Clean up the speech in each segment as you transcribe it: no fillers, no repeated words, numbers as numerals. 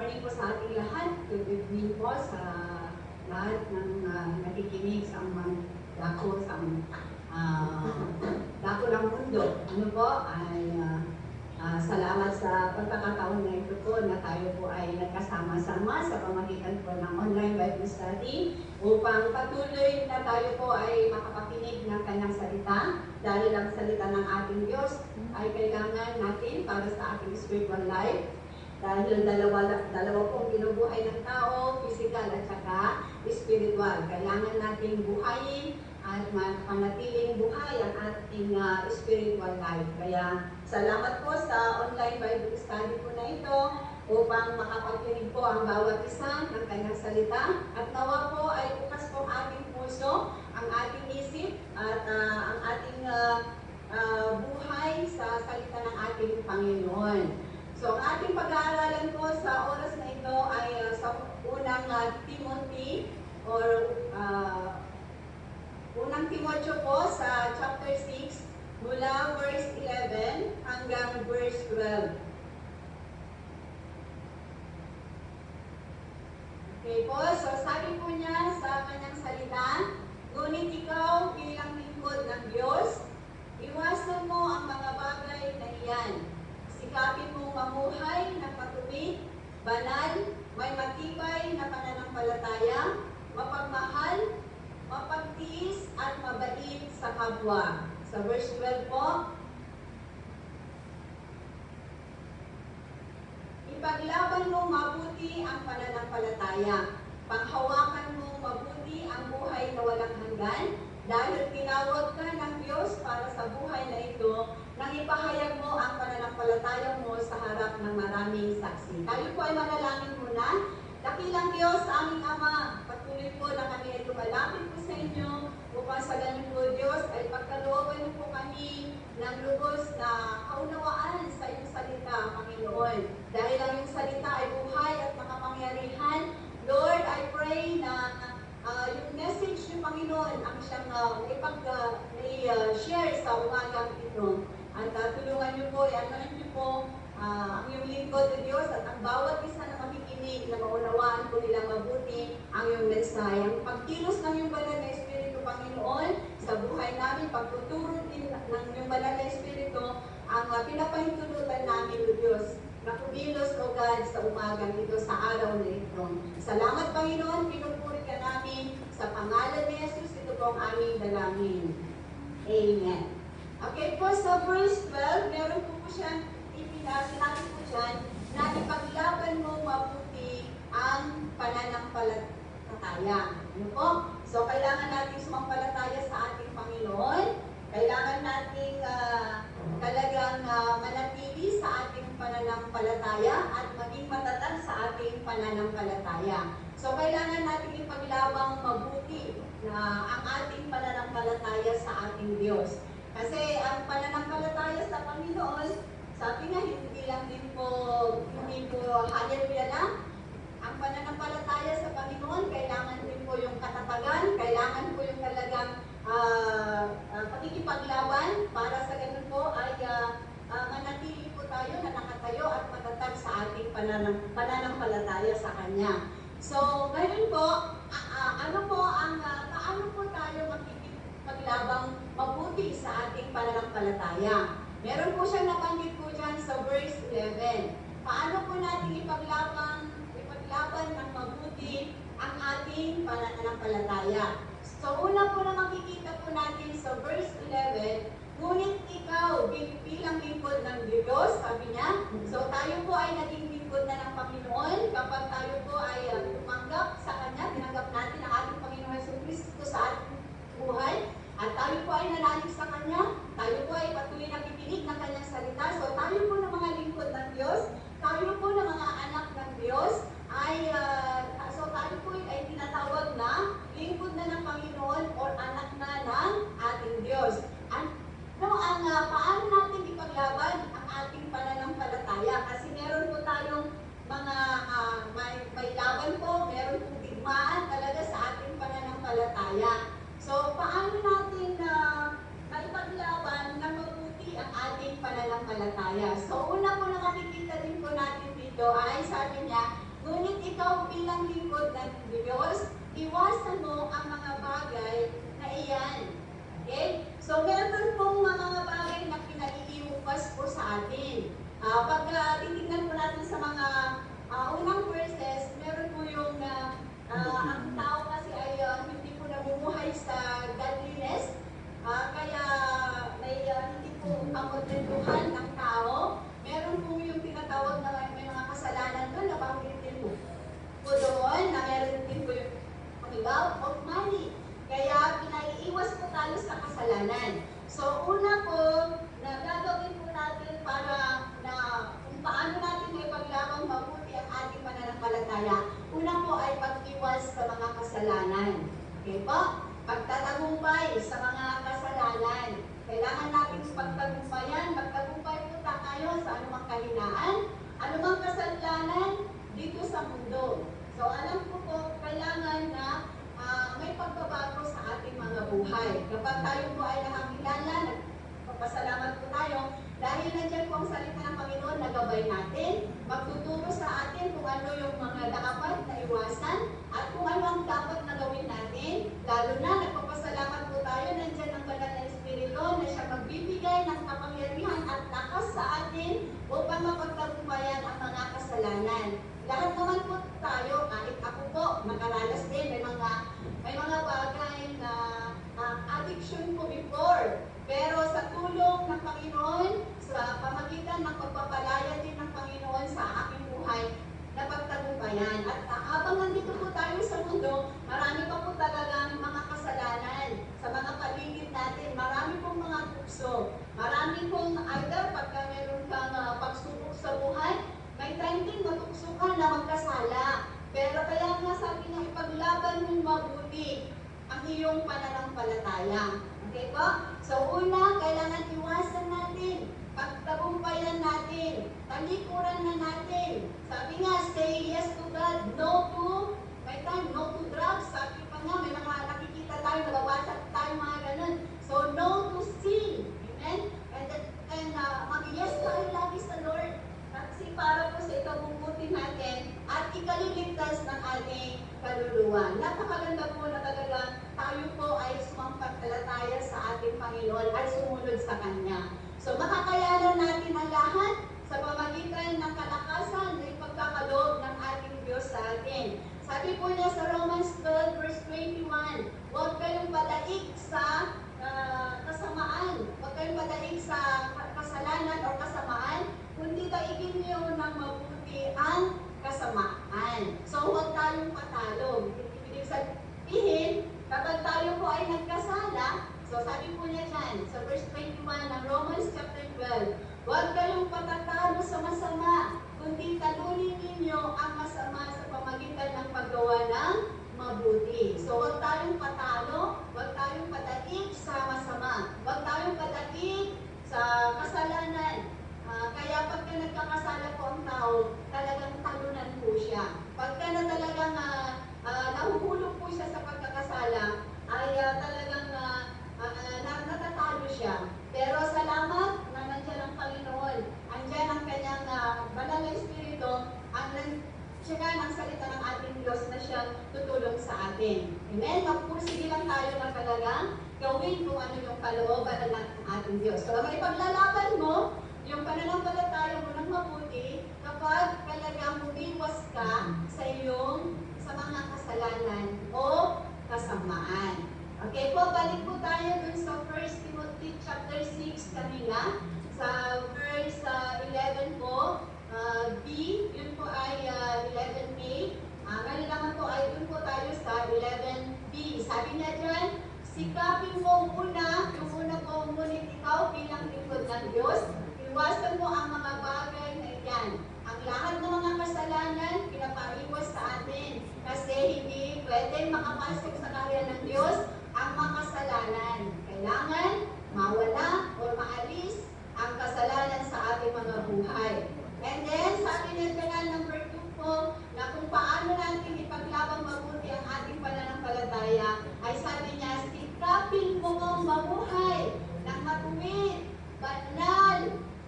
morning po sa ating lahat. Good evening po sa lahat ng nakikinig sa mga dako dako ng mundo. Ano po ay salamat sa pagkakataon na ito po na tayo po ay nagkasama-sama sa pamagitan po ng online Bible study upang patuloy na tayo po ay makapakinig ng kanyang salita dahil ang salita ng ating Diyos ay kailangan natin para sa ating spiritual life. Dahil dalawa pong binubuhay ng tao, physical at saka spiritual. Kailangan nating buhayin at manatiling buhay ang ating spiritual life. Kaya salamat po sa online Bible study po na ito upang makapakinig po ang bawat isa ng kanyang salita. At nawa po ay bukas po ang ating puso, ang ating isip at ang ating buhay sa salita ng ating Panginoon. So, ang ating pag-aaralan po sa oras na ito ay sa unang Timothy or unang Timoteo po sa chapter 6 mula verse 11 hanggang verse 12. Okay po, so sabi po niya sa kanyang salita, ngunit ikaw bilang lingkod ng Diyos, iwasan mo ang mga bagay na iyan. Sikapin mong mamuhay ng matuwid, banal, may matibay na pananampalataya, mapagmahal, mapagtiis at mabait sa kapwa. Sa verse 12 po, ipaglaban mo mabuti ang pananampalataya, panghawakan mo mabuti ang buhay na walang hanggan, dahil tinawag ka ng Diyos para sa buhay na ito, nang ipahayag mo ang pananampalataya mo sa harap ng maraming saksi. Tayo po ay manalangin muna. Dakilang Diyos, aming Ama, patuloy po na kami ay lumalapit po sa inyo upang sa ganun po Diyos ay pagkalooban niyo po kami ng lubos na kaunawaan sa iyong salita, Panginoon. Dahil ang iyong salita ay buhay at makapangyarihan, Lord, I pray na yung message ni Panginoon ang siyang share sa umagang ito. At tulungan niyo po, anoint niyo po ang iyong lingkod ng Diyos at ang bawat isa na makikinig na maunawaan po nila mabuti ang iyong mensahe. Ang pagkilos ng iyong banal na Espiritu, Panginoon, sa buhay namin, pagtuturo din ng iyong banal na Espiritu, ang pinapahintulutan namin, O Diyos, na kumilos, O God, sa umagang ito, sa araw na ito. Salamat, Panginoon, pinupuri ka namin sa pangalan ni Jesus, ito po ang aming dalangin. Amen. Okay po, sa verse 12, meron po siyang sinabi po dyan na ipaglaban mo mabuti ang pananampalataya. Ano po? So, kailangan natin sumampalataya sa ating Panginoon. Kailangan nating talagang manatili sa ating pananampalataya at maging matatag sa ating pananampalataya. So, kailangan natin ipaglabang mabuti na ang ating pananampalataya sa ating Diyos. Kasi ang pananampalataya sa Panginoon, sabi nga, hindi po hallelujah lang. Ang pananampalataya sa Panginoon, kailangan din po yung katatagan, kailangan po yung talagang pakikipaglaban para sa ganun po ay manatili po tayo na nakatayo at matatag sa ating pananampalataya sa Kanya. So, ngayon po, paano po tayo makikipaglabang mabuti sa ating pananampalataya? Meron po siyang nabanggit po dyan sa verse 11. Paano po natin ipaglaban ng mabuti ang ating pananampalataya? So, una po na makikita po natin sa verse 11, ngunit ikaw bilang lingkod ng Diyos, sabi niya. So, tayo po ay naging lingkod na ng Panginoon kapag tayo po ay tumanggap sa Kanya, tinanggap natin ang ating Panginoon Jesucristo sa ating buhay, at tayo po ay nanalig sa Kanya, tayo po ay patuloy na kikinig ng Kanyang salita. So, tayo po ng mga lingkod ng Diyos, tayo po ng mga anak ng Diyos, tayo po ay tinatawag na lingkod na ng Panginoon or anak na ng ating Diyos. Paano natin ipaglaban ang ating pananampalataya? Kasi meron po tayong mga may laban po, meron po digmaan talaga sa ating pananampalataya. So, paano natin maipaglaban na mabuti ang ating pananampalataya? So, una po na makikita din po natin dito ay sabi niya, Ngunit ikaw bilang lingkod ng Diyos, iwasan mo ang mga bagay na iyan. Okay? So, meron pong mga bagay na pinaiiupas po sa atin. Pag titignan po natin sa mga unang verses, meron po yung ang tao kasi ay hindi po namumuhay sa godliness, kaya hindi po kamontentuhan ng tao. Meron po yung tinatawag na may mga kasalanan doon, nabanggit din po doon, na meron din po yung love of money. Kaya pinaiiwas po tayo sa kasalanan. So una po, na gagawin po natin para na kung paano natin may paglabang mabuti ang ating pananampalataya, una po ay pag-iwas sa mga kasalanan. Okay po? Pagtatagumpay sa mga kasalanan. Kailangan natin pagtagumpayan. Magtagumpay po tayo sa anumang kahinaan, anumang kasalanan dito sa mundo. So alam ko po, kailangan na may pagbabago sa ating mga buhay. Kapag tayo po ay nakakilala, nagpapasalamat po tayo, dahil nandiyan po ang salita ng Panginoon na gabay natin, magtuturo sa atin kung ano yung mga dapat na iwasan at kung ano ang dapat na gawin natin. Lalo na, nagpapasalamat po tayo, nandiyan ang banal na Espiritu na siya magbibigay ng kapangyarihan at lakas sa atin upang mapagtagumpayan ang mga kasalanan. Lahat naman po tayo, kahit ako po, makaranas din, may mga bagay na addiction po before. Pero sa tulong ng Panginoon, sa pamagitan ng pagpapalaya din ng Panginoon sa aking buhay, napagtagumpayan. At habang nandito po tayo sa mundo, marami pa po talagang mga kasalanan sa mga paligid natin. Marami pong mga tukso. Marami pong either pagka meron kang pagsubok sa buhay, may time din matukso ka na magkasala. Pero kaya nga sabi niya, ipaglaban mong mabuti ang iyong pananampalataya. Okay po? So una, kailangan iwasan natin, pagtagumpayan natin, talikuran na natin. Sabi nga, say yes to God, no to, may time, no to drugs. Sabi pa nga, may mga nakikita tayo, nababasa tayo mga ganun. So no to sin. Amen? And mag-yes tayo lagi sa Lord. Kasi para po sa ikabubuti natin at ikaliligtas ng ating kaluluwa. Napakaganda po na talaga tayo po ay sumampalataya sa ating Panginoon at sumunod sa Kanya. So makakayanan natin ang lahat sa pamagitan ng kalakasan na ipagkakaloob ng ating Diyos sa atin. Sabi po niya sa Romans 12 verse 21, huwag kayong padaig sa kasamaan, huwag kayong padaig sa kasalanan o kasamaan, kundi daigin niyo ng mabuti ang kasamaan. So huwag tayong patalo. Ibig sabihin, kapag tayo po ay nagkasala, so sabi po niya dyan, sa verse 21 ng Romans chapter 12, huwag kayong patatalo sa masama, kundi talunin ninyo ang masama sa pamagitan ng paggawa ng mabuti. So huwag tayong patalo, huwag tayong padaig sa masama, huwag tayong padaig sa kasalanan. Kaya pagka nagkakasala po ang tao, talagang talunan po siya. Pagka na talagang nahuhulog po siya sa pagkakasala, ay talagang natatalo siya. Pero salamat na nandiyan ang Panginoon. Andiyan ang kanyang banal na Espiritu, siya ng salita ng ating Diyos na siyang tutulong sa atin. Amen? Magpursige lang tayo na talagang gawin kung ano yung kalooban ng ating Diyos. So, may paglalaban mo, yung pananampalataya mo ng mabuti kapag talagang umiwas ka sa mga kasalanan o kasamaan. Okay po, balik po tayo dun sa 1 Timothy chapter 6 kanina, sa verse 11 po, B, yun po ay 11A. Ngayon naman po ay dun po tayo sa 11B. Sabi niya dyan, sikapin mo muna, yung una po ngunit ikaw bilang lingkod ng Diyos, iwasan mo ang mga bagay na iyan. Ang lahat ng mga kasalanan, pinapaiwas sa atin. Kasi hindi pwedeng makapasok sa karya ng Diyos ang makasalanan. Kailangan mawala o maalis ang kasalanan sa ating mga buhay. And then, sabi niya dyan, number 2 po, na kung paano natin ipaglabang mabuti ang ating pananampalataya, ay sabi niya, sikapin mo ang mabuhay ng matuwid, banal,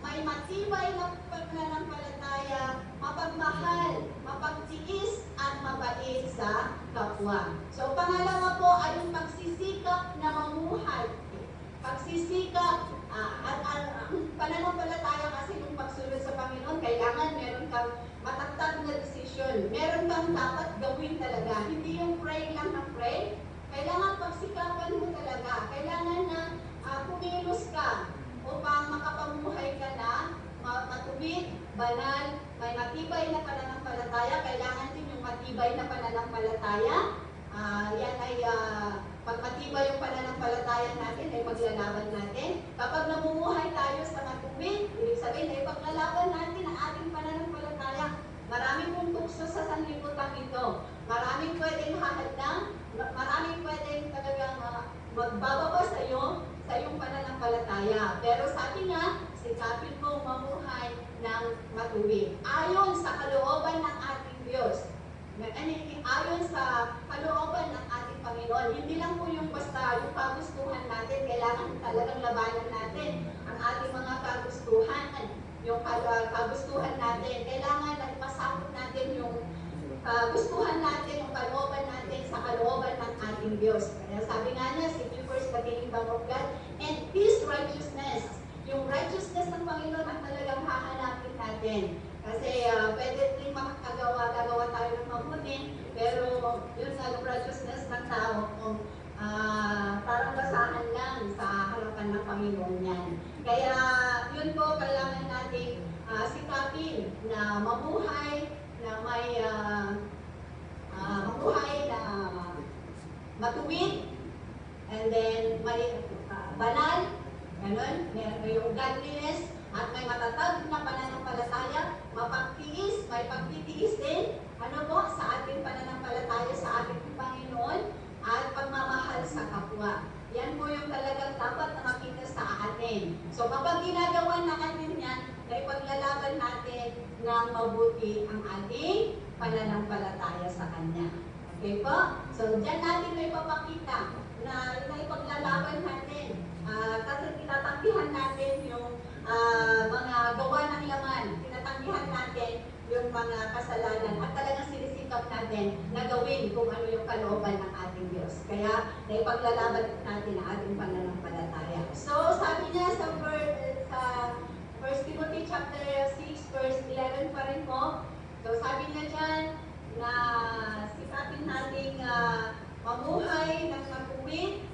may matibay na pananampalataya, mapagmahal, mapagtiis, kapwa. So pangalawa po ay yung pagsisikap na mamuhay. Pagsisikap, ang pananampalataya kasi yung pagsunod sa Panginoon, kailangan meron kang matatag na decision. Meron kang dapat gawin talaga. Hindi yung pray lang ng pray. Kailangan pagsikapan mo talaga. Kailangan na kumilos ka upang makapamuhay ka na matuwid, banal, may matibay na pananampalataya. Kailangan din yung matibay na pananampalataya. Yan ay pag matibay yung pananampalataya natin ay paglalaban natin. Kapag namumuhay tayo sa matuwid, ibig sabihin ay paglalaban natin ang ating pananampalataya. Maraming pong tukso sa sanlibutan ito. Maraming pwedeng hahadlang, maraming pwedeng talagang magbababa sa iyong pananampalataya. Pero sabi nga, sikapin mo mamuhay ng matuwid. Ayon sa kalooban ng ating Diyos. Ayon sa kalooban ng ating Panginoon. Hindi lang po yung basta yung kagustuhan natin. Kailangan talagang labanan natin ang ating mga kagustuhan. Yung kagustuhan natin. Kailangan na ipasakot natin yung kagustuhan natin, yung kalooban natin sa kalooban ng ating Diyos. Kaya sabi nga niya, seek ye first the kingdom of God and His righteousness. Yung righteousness ng Panginoon ang talagang hahanapin natin. Kasi pwede rin gagawa tayo ng mabuti, pero yun sa righteousness ng tao, parang basahan lang sa harapan ng Panginoon yan. Kaya yun po, kailangan nating sikapin na mabuhay na may mabuhay na matuwid, and then may banal, ganun, may yung godliness, at may matatag na pananampalataya, mapagtiis, may pagtitiis din, sa ating pananampalataya sa ating Panginoon, at pagmamahal sa kapwa. Yan po yung talagang dapat na makita sa atin. So kapag ginagawa natin yan, ay paglalaban natin ng mabuti ang ating pananampalataya sa Kanya. Okay po? So dyan natin may papakita na ipaglalaban natin. Kasi tinatanggihan natin yung mga gawa ng laman. Tinatanggihan natin yung mga kasalanan at talagang sinisikap natin na gawin kung ano yung kalooban ng ating Diyos. Kaya naipaglalaban natin ang ating pananampalataya. So sabi niya sa 1 Timothy chapter 6 verse 11 pa rin po. So sabi niya dyan na sikapin nating mamuhay ng matuwid,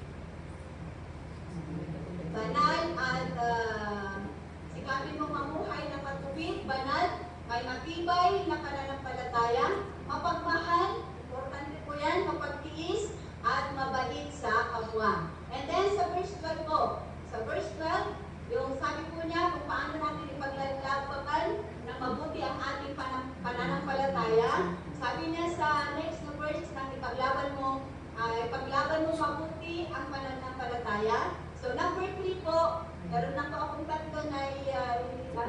banal, at sikapin mo mamuhay ng matuwid, banal, may matibay na pananampalataya, mapagmahal, importante po yan, mapagtiis, at mabait sa kapwa. And then sa verse 12 po, sa verse 12, yung sabi po niya kung paano natin ipaglalaban na mabuti ang ating pananampalataya. Sabi niya sa next na verse na ipaglaban mo mabuti ang pananampalataya. So number 3 po, meron na po akong tatlo na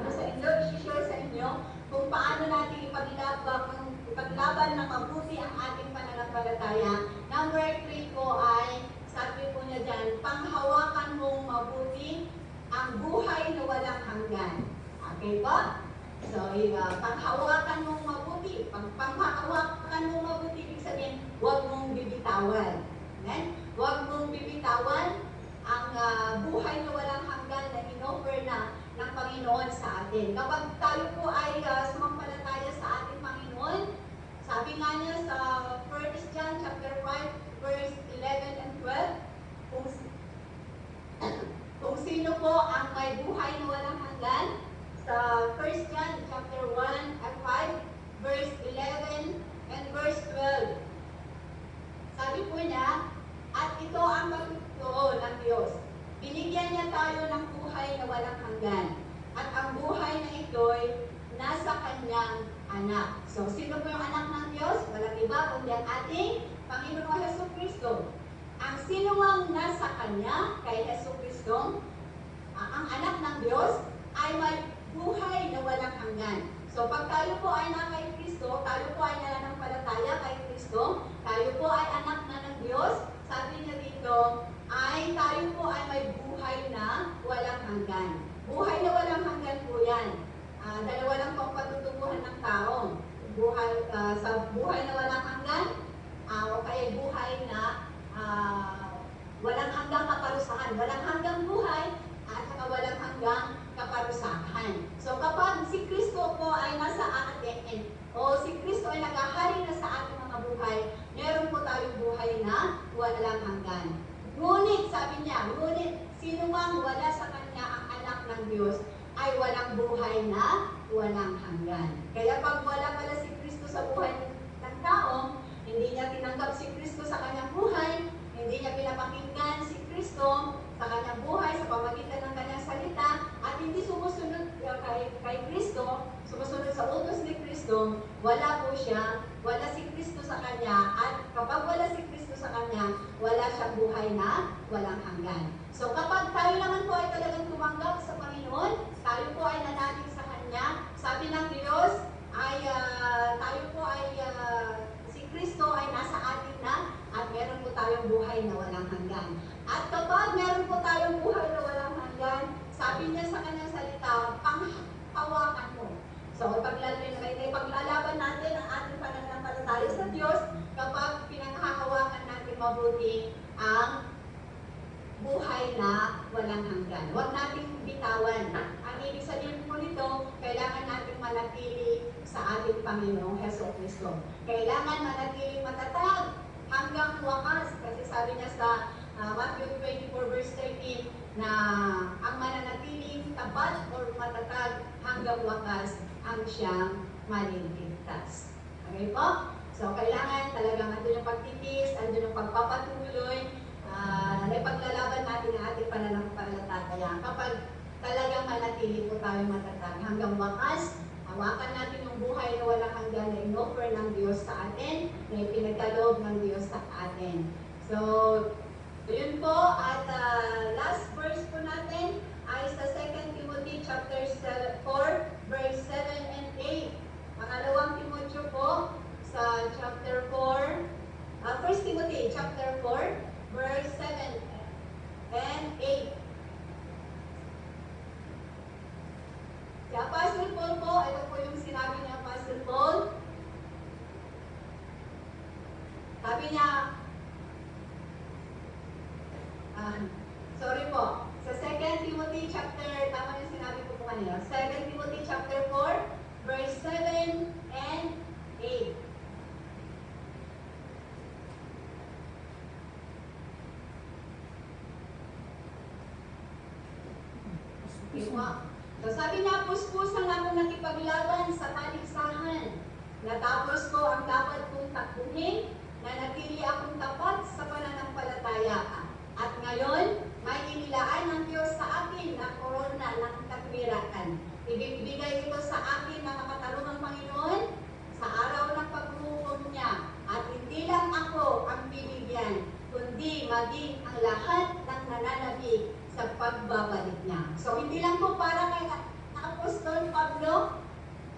sa inyo, i-share sa inyo kung paano natin ipaglaban na mabuti ang ating pananampalataya. Number 3 po ay, sabi po niya dyan, panghawakan mong mabuti ang buhay na walang hanggan. Okay po? So, panghawakan mong mabuti. Panghawakan mong mabuti, ibig sabihin, huwag mong bibitawan. Amen? Huwag mong bibitawan ang buhay na walang hanggan na in-offer na ng Panginoon sa atin. Kapag tayo po ay sumampalataya sa ating Panginoon, sabi nga niya sa 1 John chapter 5, verse 11 and 12, kung sino po ang may buhay na walang hanggan, sa 1 John chapter 1 and 5, verse 11 and verse 12. Sabi po niya, at ito ang pagtutoo ng Diyos. Binigyan niya tayo ng buhay na walang hanggan. At ang buhay na ito'y nasa Kanyang anak. So, sino po yung anak ng Diyos? Walang iba kundi ang ating Panginoong Jesucristo. Ang sino ang nasa Kanya, kay Jesucristo, ang anak ng Diyos, ay may buhay na walang hanggan. So, pag tayo po ay na kay Kristo, tayo po ay nananampalataya kay Kristo, tayo po ay anak na ng Diyos, sabi niya dito, ay tayo po ay may buhay na walang hanggan. Buhay na walang hanggan po yan. Dalawa lang po ang patutubuhan ng tao. Sa buhay na walang hanggan, o kaya buhay na walang hanggang kaparusahan, walang hanggang buhay, at saka walang hanggang kaparusahan. So kapag si Kristo po ay nasa atin, o si Kristo ay nakahari na sa ating mga buhay, meron po tayong buhay na walang hanggan. Ngunit, sabi niya, ngunit sino mang wala sa Kanya ang anak ng Diyos ay walang buhay na walang hanggan. Kaya pag wala pala si Kristo sa buhay ng tao, hindi niya tinanggap si Kristo sa kanyang buhay, hindi niya pinapakinggan si Kristo sa kanyang buhay sa pamagitan ng kanyang salita, at hindi sumusunod kay Kristo, sumusunod sa utos ni Kristo, wala po siya, wala si Kristo sa kanya, at kapag wala si Kristo sa kanya, wala siyang buhay na walang hanggan. So kapag tayo naman po ay talagang tumanggap sa Panginoon, tayo po ay nanalig sa Kanya, sabi ng Diyos, ay tayo po ay si Kristo ay nasa atin na, at meron po tayong buhay na walang hanggan. At kapag meron po tayong buhay na walang hanggan, sabi niya sa kanyang salita, panghawakan mo. So paglalaban natin ang ating pananampalataya sa Diyos, kapag pinanghahawakan natin mabuti ang buhay na walang hanggan. Huwag nating bitawan. Ang ibig sabihin po nito, kailangan nating manatili sa ating Panginoong Jesucristo. Kailangan manatiling matatag hanggang wakas. Kasi sabi niya sa Matthew 24 verse 13 na ang mananatiling tapat o matatag hanggang wakas ang siyang maliligtas. Okay po? So, kailangan talagang andun yung pagtitis, andun yung pagpapatuloy, na paglalaban natin ang ating pananampalataya. Kapag talagang manatili po tayo matatag hanggang wakas, hawakan natin yung buhay na walang hanggan na in-offer ng Diyos sa atin, na ipinagkaloob ng Diyos sa atin. So, yun po, at last verse po natin ay sa 2 Timothy chapter 4, verse 7 and 8. Pangalawang Timoteo po sa chapter 4, 1 Timothy chapter 4, verse 7 and 8. Si Apostle Paul po, ito po yung sinabi ni Apostle Paul. Sabi niya, sorry po, sa 2 Timothy chapter, tama yung sinabi ko po kanina, 2 Timothy chapter 4, verse 7 and 8. So sabi niya, puspusan akong nakipaglaban sa paligsahan. Natapos ko ang dapat kong takbuhin, na natili akong tapat sa pananampalataya. At ngayon, may inilaan ng Diyos sa akin na korona ng katwiraan. Ibibigay ito sa akin ng makatarungang Panginoon sa araw ng paghuhukom niya. At hindi lang ako ang bibigyan, kundi maging ang lahat ng nananabik sa pagbabalik niya. So, hindi lang po para kay Apostol Pablo,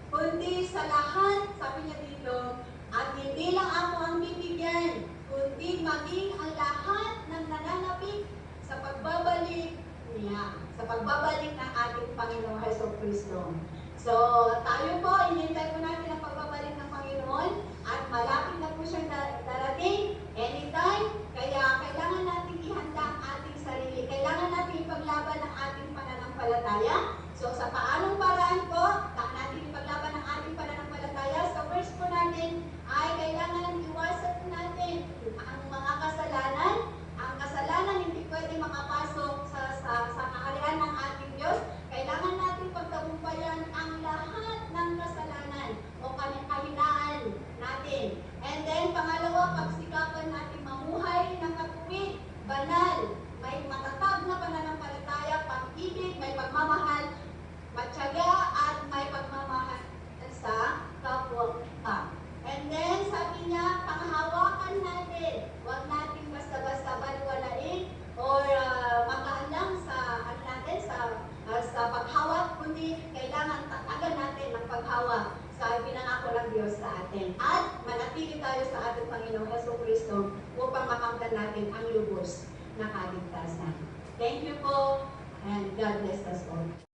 kundi sa lahat, sabi niya dito, at hindi lang ako ang bibigyan, kundi maging ang lahat ng nananabik sa pagbabalik niya, sa pagbabalik ng ating Panginoong Jesucristo. So, tayo po, inintay po natin ang pagbabalik ng Panginoon, at malapit na po siyang darating anytime, kaya kailangan natin ihanda ang ating sarili. Kailangan natin ipaglaban ang ating pananampalataya. So, sa paanong paraan po, natin ipaglaban ang ating pananampalataya? Sa verse po natin ay kailangan iwasan natin ang mga kasalanan. Ang kasalanan hindi pwede makapasok sa kaharian ng ating Diyos. Kailangan natin pagtagumpayan ang lahat ng kasalanan o kahinaan natin. And then, pangalawa, pagsikapan natin mamuhay ng katuwid, banal, may matatag na pananampalataya, pag-ibig, may pagmamahal, matyaga, at may pagmamahal sa kapwa-tao. And then, sabi niya, panghawakan natin. Huwag natin basta-basta baliwalain or magaalang sa sa paghawak, kundi kailangan tatagan natin ang paghawak sa pinangako ng Diyos sa atin. At manatili tayo sa ating Panginoong Jesucristo upang makamtan natin ang lubos na kaligtasan. Thank you po, and God bless us all.